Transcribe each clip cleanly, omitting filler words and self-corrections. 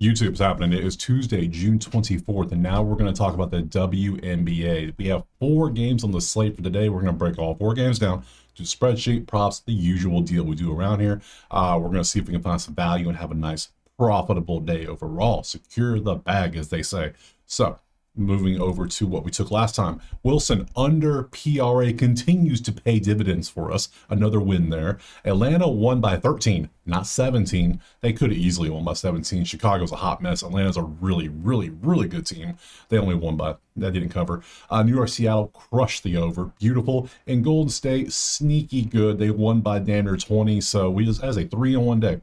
YouTube's happening. It is Tuesday, June 24th, and now we're going to talk about the WNBA. We have 4 games on the slate for today. We're going to break all 4 games down, do spreadsheet, props, the usual deal we do around here. We're going to see if we can find some value and have a nice, profitable day overall. Secure the bag, as they say. So, moving over to what we took last time. Wilson under PRA continues to pay dividends for us. Another win there. Atlanta won by 13, not 17. They could have easily won by 17. Chicago's a hot mess. Atlanta's a really, really, really good team. They only won by, that didn't cover. New York, Seattle crushed the over. Beautiful. And Golden State, sneaky good. They won by damn near 20. So we just, as a 3-in-1 day,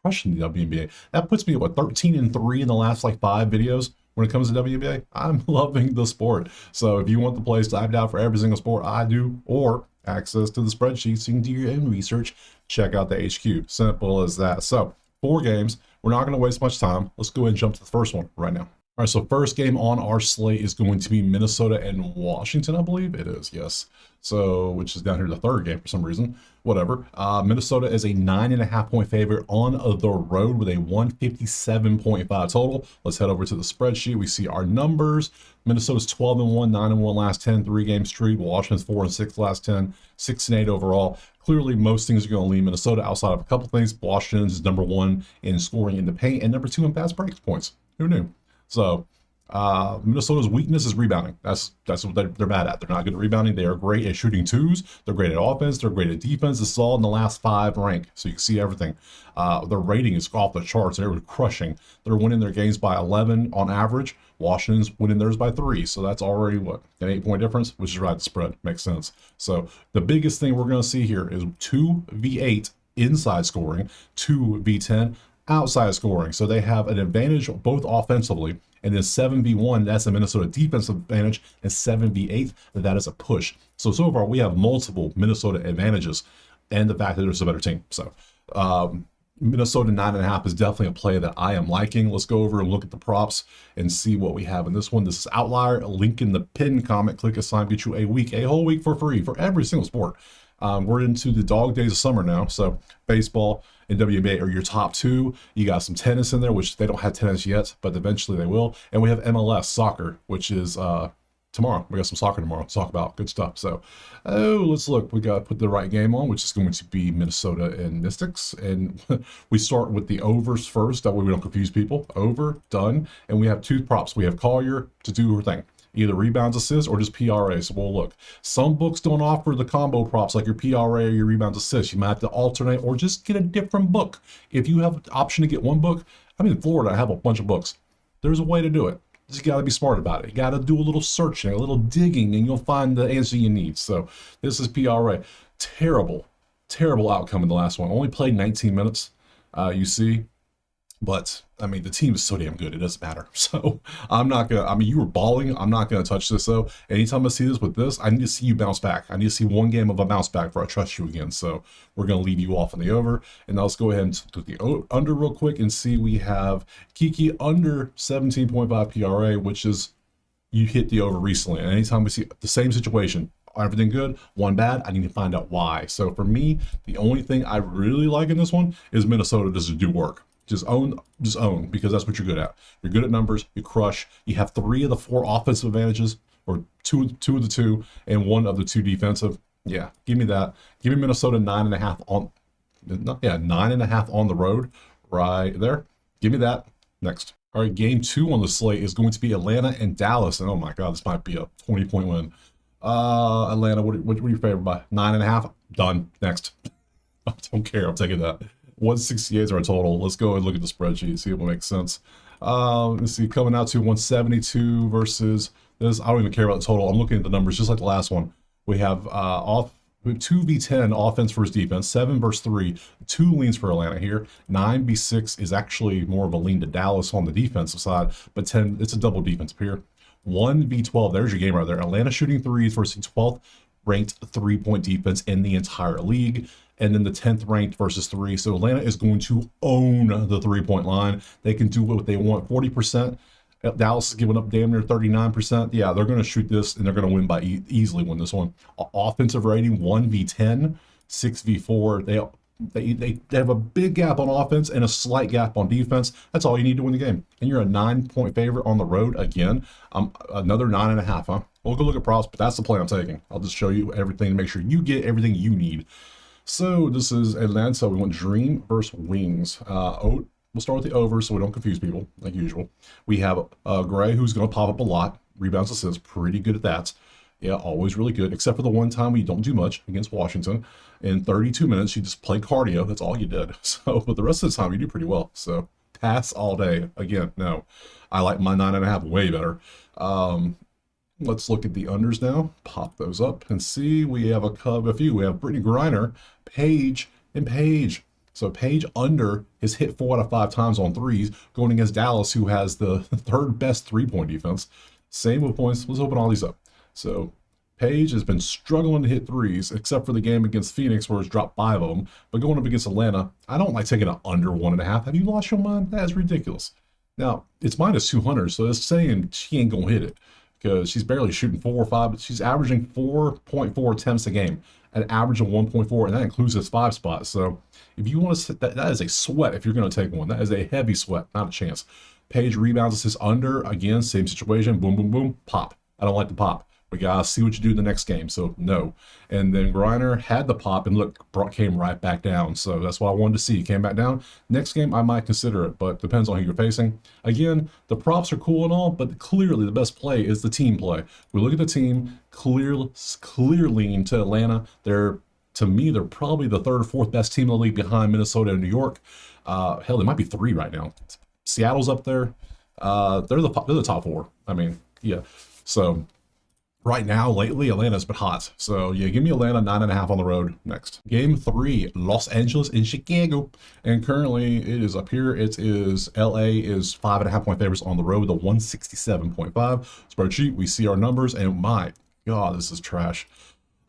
crushing the WNBA. That puts me at, what, 13-3 in the last, like, 5 videos. When it comes to WNBA, I'm loving the sport. So if you want the place typed out for every single sport, I do, or access to the spreadsheet so you can do your own research, check out the HQ. Simple as that. So 4 games. We're not going to waste much time. Let's go ahead and jump to the first one right now. All right, so first game on our slate is going to be Minnesota and Washington, I believe it is, yes. So, which is down here, the third game for some reason, whatever. Minnesota is a 9.5-point favorite on the road with a 157.5 total. Let's head over to the spreadsheet. We see our numbers. Minnesota's 12-1, 9-1 last 10, 3-game streak. Washington's 4-6 last 10, 6-8 overall. Clearly, most things are going to lean Minnesota outside of a couple things. Washington's is number 1 in scoring in the paint and number 2 in fast break points. Who knew? So, Minnesota's weakness is rebounding. That's what they're bad at. They're not good at rebounding. They are great at shooting twos. They're great at offense. They're great at defense. This is all in the last 5 rank, so you can see everything. Their rating is off the charts. They're crushing. They're winning their games by 11 on average. Washington's winning theirs by 3, so that's already, what, an 8-point difference, which is right, the spread. Makes sense. So the biggest thing we're going to see here is 2v8 inside scoring, 2v10 outside scoring. So they have an advantage both offensively, and then 7v1, that's a Minnesota defensive advantage, and 7v8, that is a push. So far we have multiple Minnesota advantages, and the fact that there's a better team. So Minnesota 9.5 is definitely a play that I am liking. Let's go over and look at the props and see what we have in this one. This is Outlier. Link in the pinned comment. Click a sign, get you a whole week for free for every single sport. We're into the dog days of summer now, so baseball and WNBA are your top 2. You got some tennis in there, which they don't have tennis yet, but eventually they will. And we have MLS, soccer, which is tomorrow. We got some soccer tomorrow to talk about. Good stuff. So, let's look. We got to put the right game on, which is going to be Minnesota and Mystics. And we start with the overs first. That way we don't confuse people. Over, done. And we have 2 props. We have Collier to do her thing. Either rebounds, assists, or just PRA. So we'll look. Some books don't offer the combo props like your PRA or your rebounds, assists. You might have to alternate or just get a different book. If you have the option to get one book, I'm in Florida, I have a bunch of books. There's a way to do it. Just got to be smart about it. You got to do a little searching, a little digging, and you'll find the answer you need. So this is PRA. Terrible outcome in the last one. Only played 19 minutes, you see. But, I mean, the team is so damn good, it doesn't matter. So, I'm not going to, I mean, you were balling. I'm not going to touch this, though. Anytime I see this with this, I need to see you bounce back. I need to see one game of a bounce back before I trust you again. So, we're going to lead you off on the over. And now let's go ahead and do the under real quick and see we have Kiki under 17.5 PRA, which is, you hit the over recently. And anytime we see the same situation, everything good, one bad, I need to find out why. So, for me, the only thing I really like in this one is Minnesota does do work. Just own, because that's what you're good at. You're good at numbers, you crush. You have 3 of the 4 offensive advantages, or two of the 2, and 1 of the 2 defensive. Yeah, give me that. Give me Minnesota 9.5 on, 9.5 on the road, right there. Give me that. Next. All right, game 2 on the slate is going to be Atlanta and Dallas. And oh my God, this might be a 20-point win. Atlanta, what are you favored by? 9.5. Done. Next. I don't care. I'm taking that. 168 is our total. Let's go and look at the spreadsheet, see if it makes sense. Let's see, coming out to 172 versus this. I don't even care about the total. I'm looking at the numbers just like the last one. We have 2v10 offense versus defense, 7 versus 3, 2 leans for Atlanta here. 9v6 is actually more of a lean to Dallas on the defensive side, but 10, it's a double defense here. 1v12, there's your game right there. Atlanta shooting threes versus 12th ranked 3-point defense in the entire league. And then the 10th ranked versus 3. So Atlanta is going to own the 3-point line. They can do what they want. 40%. Dallas is giving up damn near 39%. Yeah, they're going to shoot this, and they're going to win by easily win this one. Offensive rating, 1v10, 6v4. They have a big gap on offense and a slight gap on defense. That's all you need to win the game. And you're a 9-point favorite on the road again. Another 9.5, huh? We'll go look at props, but that's the play I'm taking. I'll just show you everything to make sure you get everything you need. So this is Atlanta. We want Dream versus Wings. We'll start with the over so we don't confuse people, like usual. We have Gray, who's going to pop up a lot. Rebounds, assists, pretty good at that. Yeah, always really good, except for the one time we don't do much against Washington. In 32 minutes, you just play cardio. That's all you did. So, but the rest of the time, you do pretty well. So, pass all day. Again, no. I like my 9.5 way better. Let's look at the unders now. Pop those up and see. We have a few. We have Brittany Griner, Paige, and Paige. So Paige under is hit 4 out of 5 times on threes, going against Dallas, who has the third best 3-point defense. Same with points. Let's open all these up. So Paige has been struggling to hit threes, except for the game against Phoenix, where it's dropped 5 of them. But going up against Atlanta, I don't like taking an under 1.5. Have you lost your mind? That is ridiculous. Now, it's minus 200, so it's saying she ain't going to hit it because she's barely shooting 4 or 5, but she's averaging 4.4 attempts a game, an average of 1.4, and that includes this 5 spot. So if you want to sit, that is a sweat if you're going to take one. That is a heavy sweat, not a chance. Paige rebounds, assists under, again, same situation, boom, boom, boom, pop. I don't like the pop. We gotta see what you do in the next game, so no. And then Griner had the pop, and look, came right back down. So that's what I wanted to see. Came back down. Next game, I might consider it, but depends on who you're facing. Again, the props are cool and all, but clearly the best play is the team play. We look at the team, clear lean to Atlanta. To me, they're probably the 3rd or 4th best team in the league behind Minnesota and New York. Hell, they might be 3 right now. Seattle's up there. They're the top 4. I mean, yeah. So right now, lately, Atlanta's been hot. So yeah, give me Atlanta 9.5 on the road. Next. Game 3, Los Angeles and Chicago. And currently it is up here. It is LA is 5.5-point favorites on the road, the 167.5. Spreadsheet, we see our numbers, and my God, this is trash.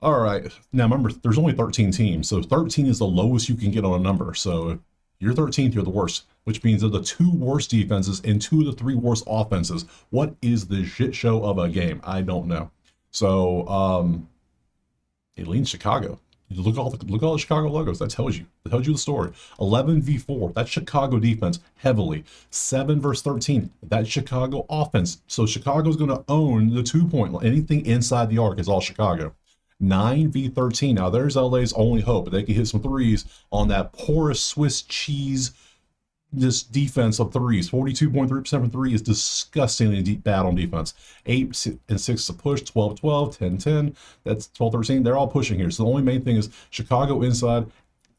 All right. Now remember, there's only 13 teams. So 13 is the lowest you can get on a number. So if you're 13th, you're the worst, which means they're the 2 worst defenses and 2 of the 3 worst offenses. What is the shit show of a game? I don't know. So, it leans Chicago. You look at all the Chicago logos. That tells you the story. 11v4. That's Chicago defense heavily. 7 versus 13. That's Chicago offense. So Chicago's going to own the 2-point. Anything inside the arc is all Chicago. 9v13. Now there's LA's only hope. They can hit some threes on that porous Swiss cheese. This defense of threes, 42.3% from 3 is disgustingly bad on defense. 8 and 6 to push, 12-12, 10-10. That's 12-13. They're all pushing here. So the only main thing is Chicago inside,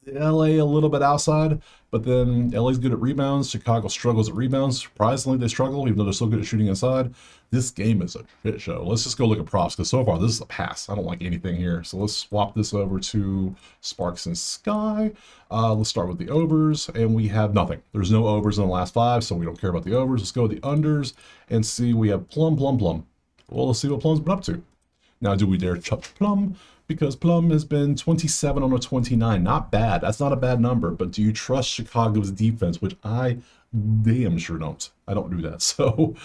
LA a little bit outside, but then LA's good at rebounds. Chicago struggles at rebounds. Surprisingly, they struggle, even though they're so good at shooting inside. This game is a shit show. Let's just go look at props, because so far this is a pass. I don't like anything here. So let's swap this over to Sparks and Sky. Let's start with the overs, and we have nothing. There's no overs in the last 5, so we don't care about the overs. Let's go with the unders and see. We have Plum. Well, let's see what Plum's been up to. Now, do we dare chuck Plum? Because Plum has been 27 on a 29. Not bad. That's not a bad number. But do you trust Chicago's defense? Which I damn sure don't. I don't do that. So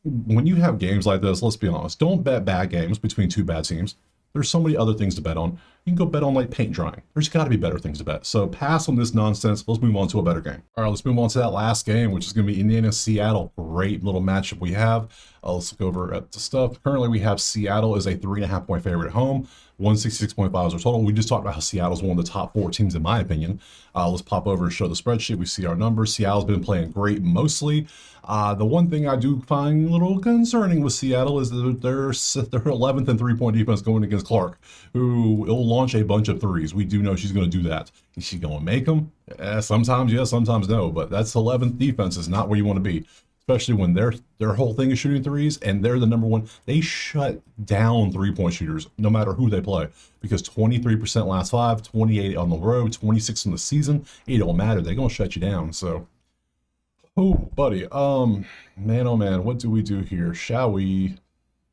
when you have games like this, let's be honest. Don't bet bad games between 2 bad teams. There's so many other things to bet on. You can go bet on like paint drying. There's got to be better things to bet. So pass on this nonsense. Let's move on to a better game. All right, let's move on to that last game, which is going to be Indiana-Seattle. Great little matchup we have. Let's look over at the stuff. Currently, we have Seattle as a 3.5-point favorite at home. 166.5 is our total. We just talked about how Seattle's one of the top 4 teams, in my opinion. Let's pop over and show the spreadsheet. We see our numbers. Seattle's been playing great mostly. The one thing I do find a little concerning with Seattle is that they're 11th in 3-point defense going against Clark, who will launch a bunch of threes. We do know she's going to do that. Is she going to make them? Sometimes yes, sometimes no. But that's 11th defense is not where you want to be, especially when their whole thing is shooting threes, and they're the number 1. They shut down 3-point shooters no matter who they play, because 23% last 5, 28 on the road, 26 in the season. It don't matter. They're going to shut you down. So, oh, buddy. Man, oh man, what do we do here? Shall we?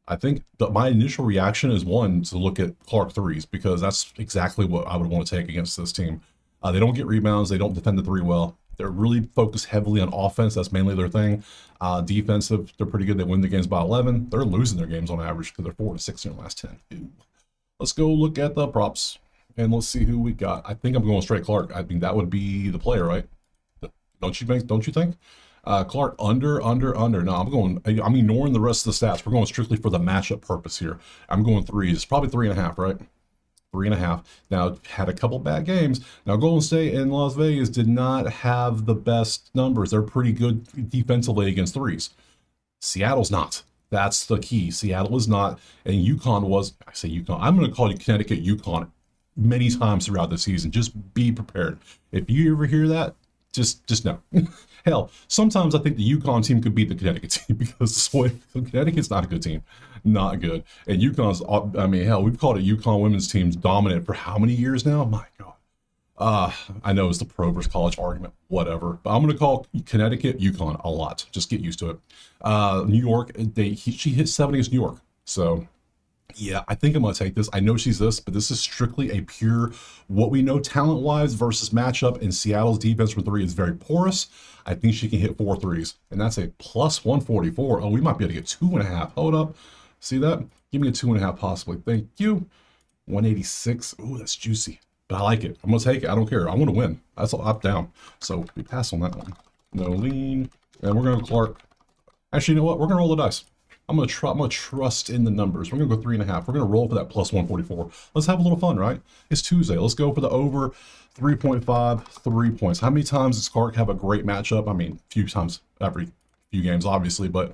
I think my initial reaction is, one, to look at Clark threes, because that's exactly what I would want to take against this team. They don't get rebounds. They don't defend the 3 well. They're really focused heavily on offense. That's mainly their thing. Defensive, they're pretty good. They win the games by 11. They're losing their games on average because they're 4-6 in the last 10. Ew. Let's go look at the props. And let's see who we got. I think I'm going straight Clark. I mean, that would be the player, right? Don't you think? Clark, under. No, I'm ignoring the rest of the stats. We're going strictly for the matchup purpose here. I'm going threes. It's probably 3.5, right? 3.5. Now, had a couple bad games. Now, Golden State and Las Vegas did not have the best numbers. They're pretty good defensively against threes. Seattle's not. That's the key. Seattle is not. And UConn was, I say UConn, I'm going to call you Connecticut UConn many times throughout the season. Just be prepared. If you ever hear that, just know. Hell, sometimes I think the UConn team could beat the Connecticut team because Connecticut's not a good team. Not good. And UConn's, I mean, hell, we've called it UConn women's teams dominant for how many years now? My God. I know it's the pro versus college argument, whatever. But I'm going to call Connecticut UConn a lot. Just get used to it. New York, she hit 70 against New York. So, yeah, I think I'm going to take this. I know she's this, but this is strictly a pure what we know talent-wise versus matchup. And Seattle's defense from three is very porous. I think she can hit 4 threes. And that's a plus 144. Oh, we might be able to get 2.5. Hold up. See that? Give me a 2.5 possibly. Thank you. 186. Ooh, that's juicy. But I like it. I'm going to take it. I don't care. I want to win. That's all up, down. So we pass on that one. No lean. And we're going to Clark. Actually, you know what? We're going to roll the dice. I'm going to trust in the numbers. We're going to go 3.5. We're going to roll for that plus 144. Let's have a little fun, right? It's Tuesday. Let's go for the over 3.5, 3 points. How many times does Clark have a great matchup? I mean, a few times every few games, obviously, but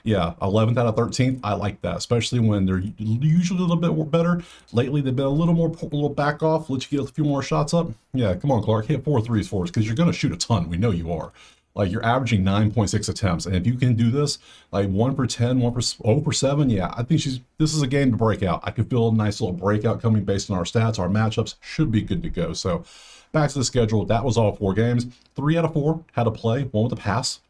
yeah, 11th out of 13th. I like that, especially when they're usually a little bit better. Lately, they've been a little back off, let you get a few more shots up. Yeah, come on, Clark, hit 4 threes for us because you're going to shoot a ton. We know you are. Like, you're averaging 9.6 attempts, and if you can do this, like 1 for 10, 1 for 0 for 7, yeah, I think this is a game to break out. I could feel a nice little breakout coming based on our stats. Our matchups should be good to go. So, back to the schedule. That was all 4 games. 3 out of 4 had a play, 1 with a pass.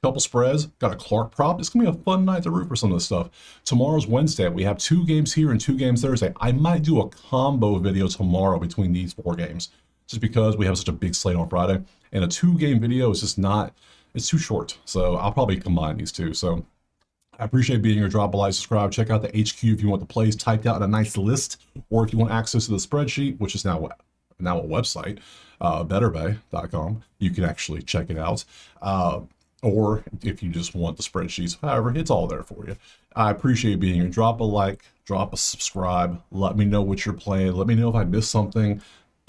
Couple spreads, got a Clark prop. It's gonna be a fun night to root for some of this stuff. Tomorrow's Wednesday. We have 2 games here and 2 games Thursday. I might do a combo video tomorrow between these 4 games, just because we have such a big slate on Friday. And a 2-game video is just not, it's too short. So I'll probably combine these 2. So I appreciate being here. Drop a like, subscribe, check out the HQ if you want the plays typed out in a nice list, or if you want access to the spreadsheet, which is now a website, betterbay.com. You can actually check it out. Or if you just want the spreadsheets, however, it's all there for you. I appreciate being here. Drop a like, drop a subscribe. Let me know what you're playing. Let me know if I missed something.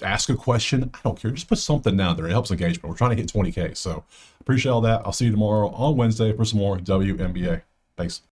Ask a question. I don't care. Just put something down there. It helps engagement. We're trying to hit 20K. So appreciate all that. I'll see you tomorrow on Wednesday for some more WNBA. Thanks.